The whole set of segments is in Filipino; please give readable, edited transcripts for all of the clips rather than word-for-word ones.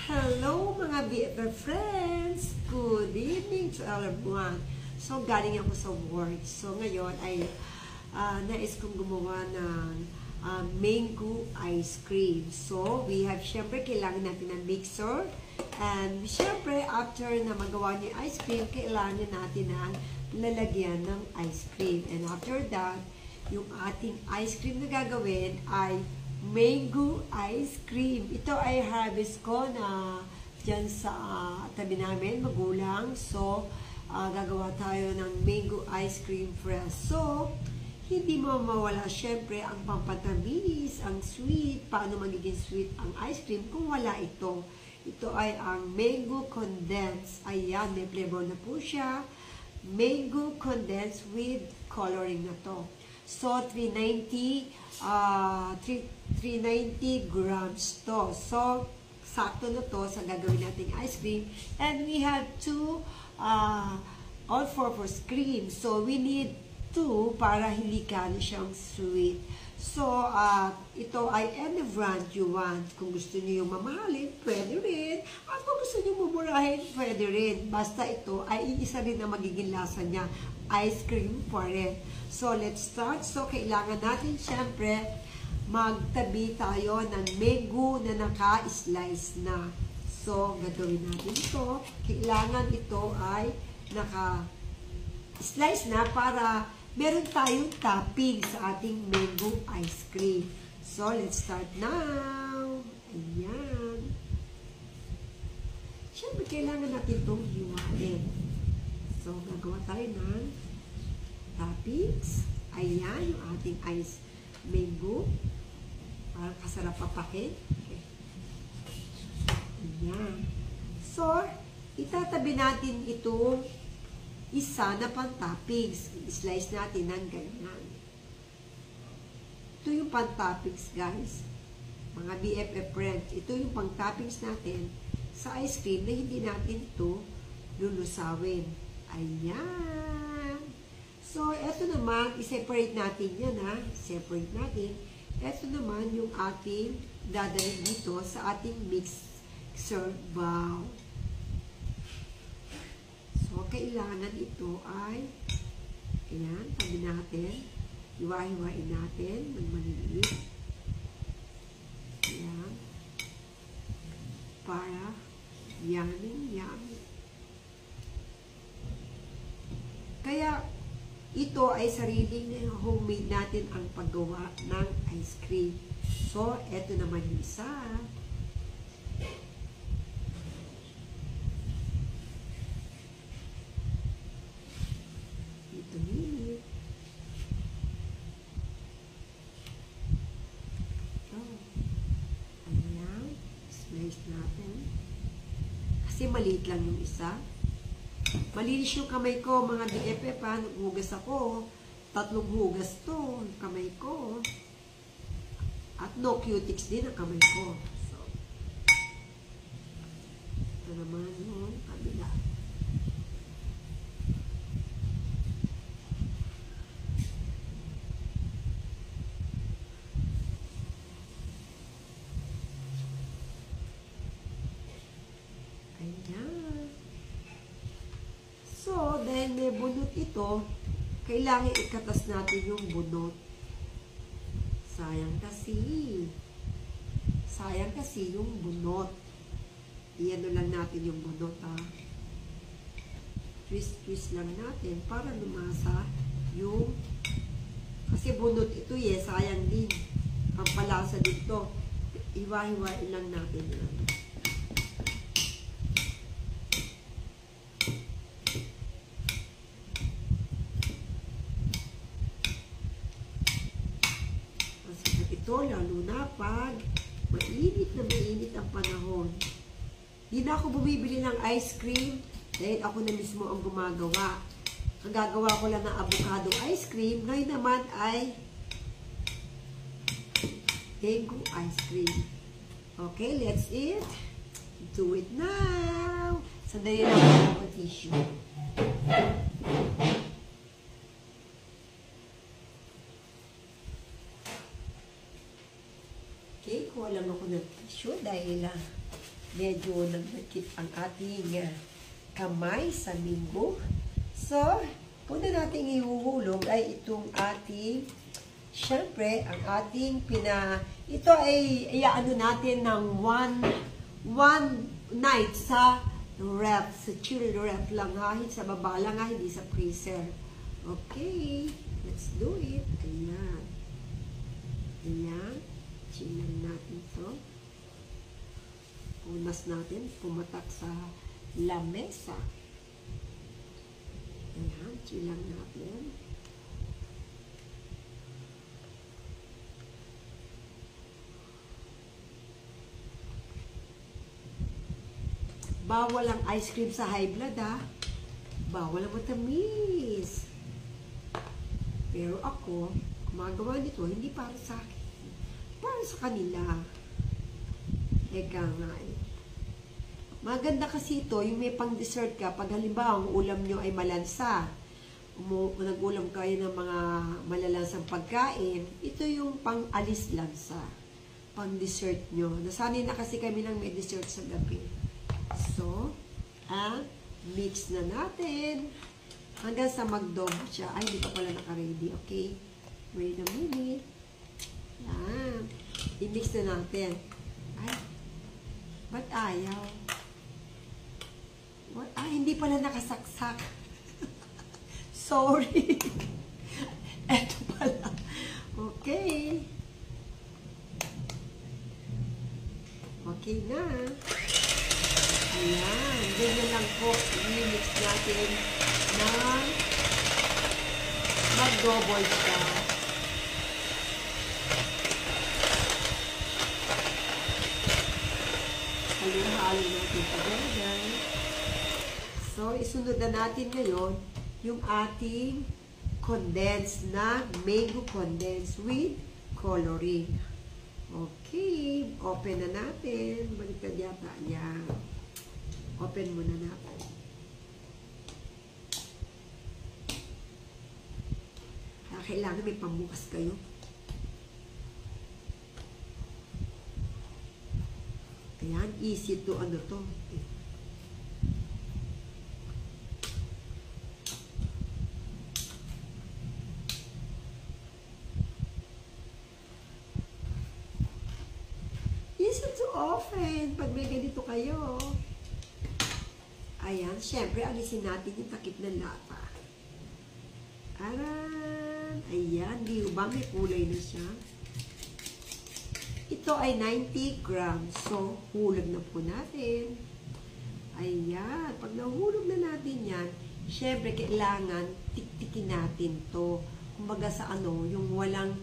Hello mga BFF friends! Good evening to everyone! So, galing ako sa work. So, ngayon ay nais kong gumawa ng mango ice cream. So, we have, syempre, kailangan natin ng mixer. And, syempre, after na magawa niyo yung ice cream, kailangan natin ng lalagyan ng ice cream. And after that, yung ating ice cream na gagawin ay mango ice cream. Ito ay harvest ko na dyan sa tabi namin, magulang. So, gagawa tayo ng mango ice cream fresh. So, hindi mo mawala syempre ang pampatamis, ang sweet. Paano magiging sweet ang ice cream kung wala ito? Ito ay ang mango condensed. Ayan, may flavor na po siya. Mango condensed with coloring na to. So, 390 grams to. So, sakto na to sa gagawin nating ice cream. And we have two all-purpose cream. So, we need two para hindi ka siyang sweet. So, ito ay any brand you want. Kung gusto niyo yung mamahalin, pwede rin. At kung gusto niyo mumurahin, pwede rin. Basta ito ay iisa rin na magiging lasa niya. Ice cream pa rin. So, let's start. So, kailangan natin syempre magtabi tayo ng mango na naka-slice na. So, gagawin natin ito. Kailangan ito ay naka-slice na para meron tayong topping sa ating mango ice cream. So, let's start now. Ayan. Siyempre, kailangan natin itong hiwain. So, gagawa tayo ng toppings. Ayan, yung ating ice mango. Para kasarap papakin. Okay. Ayan. So, itatabi natin itong isa na pang-toppings. I-slice natin ng ganyan. Ito yung pang-toppings, guys. Mga BFF friends. Ito yung pang-toppings natin sa ice cream na hindi natin ito lulusawin. Ayan. So, eto naman, i-separate natin yan, ha. Separate natin. Eto naman yung ating dadalhin dito sa ating mixer bowl. So, kailangan ito ay, ayan, tabi natin. Iwa-hiwain natin ng maliliit. Ayan. Para yummy. Kaya, ito ay sariling homemade natin ang paggawa ng ice cream. So, eto naman yung isa. Ito minute. Ito. Ayan. Slice natin. Kasi maliit lang yung isa. Malinis yung kamay ko, mga BFF, ha. Naghugas ako. 3 hugas to, yung kamay ko. At no cutics din ang kamay ko. So, ito naman yung kabila. Ayan. So, dahil may bunot ito, kailangan ikatas natin yung bunot. Sayang kasi yung bunot. Iyan lang natin yung bunot, ha. Twist lang natin para lumasa yung, kasi bunot ito, sayang din. Ang palasa dito. Iwa-hiwain lang natin yan. Lalo na pag mainit ang panahon. Hindi na ako bumibili ng ice cream dahil ako na mismo ang gumagawa. Ang gagawa ko lang ng avocado ice cream. Ngayon naman ay mango ice cream. Okay, let's eat. Do it now. Sandali lang ako ng tissue. Okay, kuha lang ako ng tissue dahil medyo nagdakip ang ating kamay sa linggo. So, una nating ihuhulog ay itong ating, syempre, ang ating ito ay iaano natin ng one night sa ref, sa chill ref lang ha, sa baba lang ha, hindi sa freezer. Okay, let's do it. Ayan. Ayan. Chillan natin to. Punas natin, pumatak sa lamesa. Ayan, chillan natin. Bawal ang ice cream sa high blood, ha? Bawal ang matamis. Pero ako, gumagawa nito, hindi para sa akin. Para sa kanila. Eka nga eh. Maganda kasi ito, yung may pang-dessert ka, pag halimbawa, ang ulam nyo ay malansa, nag-ulam kayo ng mga malalansang pagkain, ito yung pang-alis lansa. Pang-dessert nyo. Nasanay na kasi kami ng may dessert sa gabi. So, mix na natin. Hanggang sa mag-dough siya. Ay, hindi pa pala naka-ready. Okay? Wait a minute. Yan. I-mix na natin. Ay, ba't ayaw? What? Ay, hindi pala nakasaksak. Sorry. Eto pala. Okay. Okay na. Ayan. Ganyan lang po. I-mix natin na mag-double siya. Halo-halo natin together. So, isunod na natin ngayon yung ating condensed na mango condensed with coloring. Okay. Open na natin. Baliktad yata. Ayan. Open muna natin. Kailangan may pambukas kayo. Ayan, easy to ano to. Easy to open pag may ganito kayo. Ayan, syempre, alisin natin yung takip ng lata. Aran, ayan, di ba may kulay na siya? Ito ay 90 grams. So, hulog na po natin. Ayan, pag nahulog na natin yan, syempre, kailangan tiktikin natin to. Kumbaga sa ano, yung walang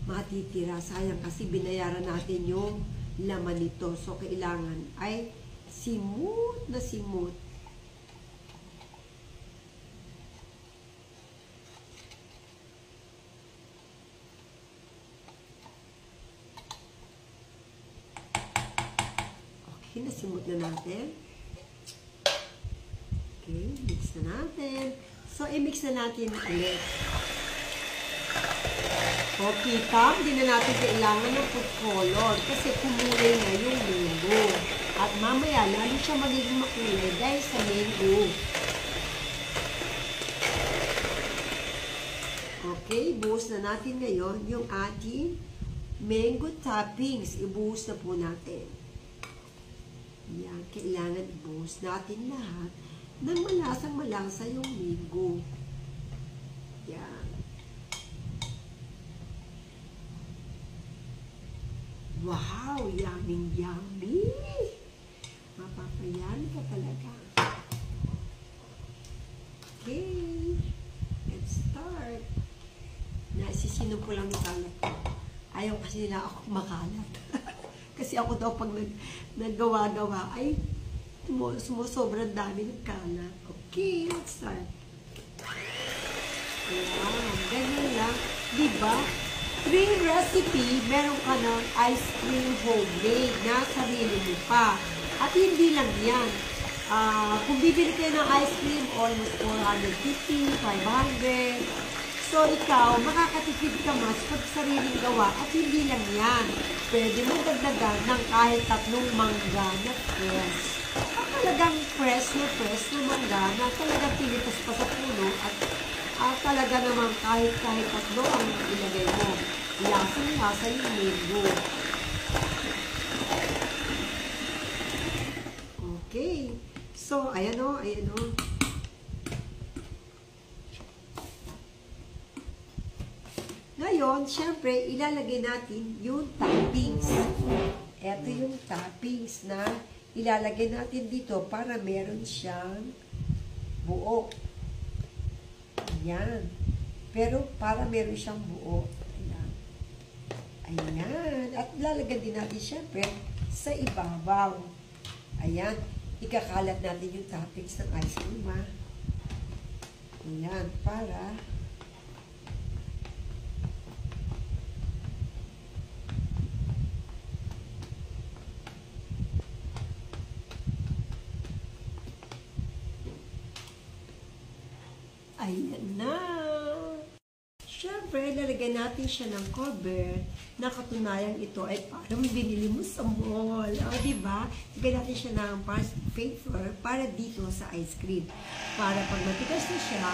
matitira. Sayang kasi binayaran natin yung laman nito. So, kailangan ay smooth na smooth. Nasimot na natin. Okay, mix na natin. So, i-mix na natin ulit. Okay, hindi na natin kailangan ng food color kasi kumulay na yung mango. At mamaya, lalo siya magiging makulay dahil sa mango. Okay, buhos na natin ngayon yung ating mango toppings. Ibuhos na po natin. Yan, kailangan ibuhos natin lahat ng malasang-malasa yung mango. Yan. Wow! Yummy-yummy! Mapapayan ka talaga. Okay. Let's start. Naisisinom ko lang yung kalat ko. Ayaw kasi nila ako makalat. Kasi ako daw pag naggawa-gawa ay sumusobrang dami ng kalat. Okay, let's start. Ayan, ganyan lang. Diba? 3 recipe, meron ka ng ice cream homemade na sarili mo pa. At hindi lang yan. Kung bibili kayo ng ice cream, almost 450, 500. So, ikaw, makakatipid ka mas pag sariling gawa at hindi lang yan. Pwede mo dagdagan ng kahit 3 mangga na fresh. At talagang fresh na mangga na talagang pinitas pa sa puno at talaga naman kahit 3 ang ilagay mo. Lasang-lasa yung mango. Okay. So, ayan o, ayan o. Ngayon, syempre, ilalagay natin yung toppings. Ito yung toppings na ilalagay natin dito para meron siyang buo. Ayan. Pero para meron siyang buo. Ayan. Ayan. At lalagyan din natin syempre sa ibabaw. Ayan. Ikakalat natin yung toppings ng ice cream, ha. Ayan. Para ayan na. Siyempre, lalagyan natin siya ng cover na katunayan ito ay parang binili mo sa mall. O, diba? Lagyan natin siya ng paper para dito sa ice cream. Para pag matigas na siya,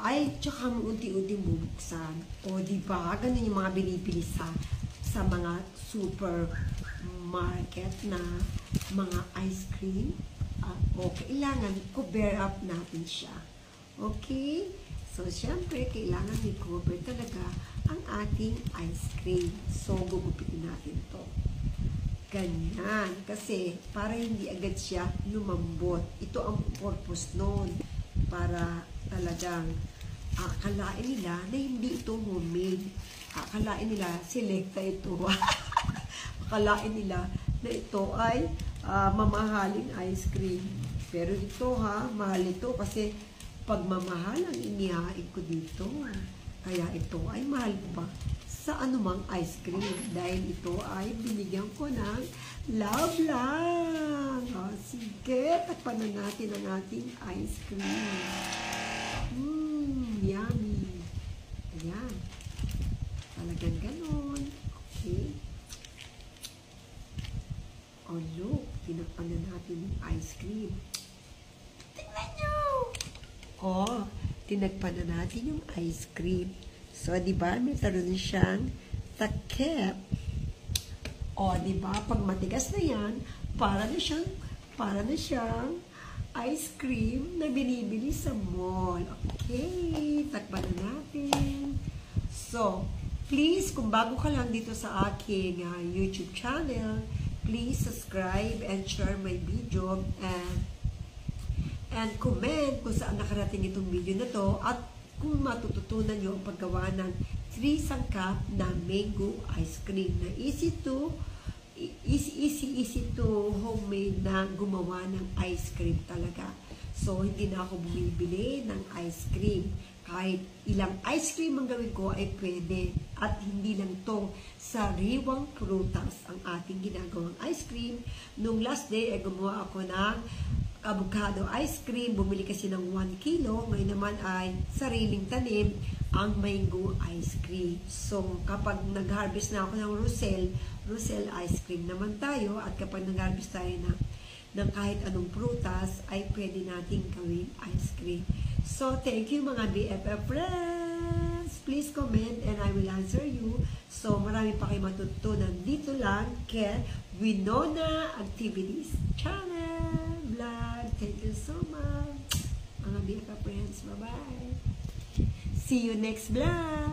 ay tsaka unti-unti bubuksan. O, diba? Ganun yung mga binibili sa mga supermarket na mga ice cream. O, kailangan cover up natin siya. Okay? So, syempre, kailangan i-cover talaga ang ating ice cream. So, gugupitin natin to. Ganyan. Kasi, para hindi agad siya lumambot. Ito ang purpose nun. Para talagang akalain nila na hindi ito homemade. Akalain nila, selecta ito. Akalain nila na ito ay mamahaling ice cream. Pero ito mahal ito kasi pagmamahal ang inihain ko dito. Kaya ito ay mahal pa sa anumang ice cream. Dahil ito ay binigyan ko ng love lang. O, sige, takpan na natin ang ating ice cream. Yummy. Ayan. Talagang ganon. Okay. O, look. Tinakpan na natin yung ice cream. Tingnan nyo! O, tinagpan na natin yung ice cream. So, di ba, may taroon siyang takip. O, di ba, pag matigas na yan, para na siyang ice cream na binibili sa mall. Okay, takpan na natin. So, please, kung bago ka lang dito sa aking YouTube channel, please subscribe and share my video and comment kung saan nakarating itong video na to at kung matututunan nyo ang paggawa ng 3 sangkap na mango ice cream na easy to homemade na gumawa ng ice cream talaga. So, hindi na ako bumibili ng ice cream. Kahit ilang ice cream ang gawin ko ay pwede. At hindi lang to sariwang prutas ang ating ginagawang ice cream. Nung last day ay gumawa ako ng avocado ice cream. Bumili kasi ng 1 kilo. Ngayon naman ay sariling tanim ang mango ice cream. So, kapag nag-harvest na ako ng Roselle ice cream naman tayo. At kapag nag-harvest tayo ng kahit anong prutas, ay pwede nating gawing ice cream. So, thank you mga BFF friends! Please comment and I will answer you. So, marami pa kayo matutunan dito lang kay Winona Activities Channel Vlog. Thank you so much mga BFF friends. Bye-bye! See you next vlog!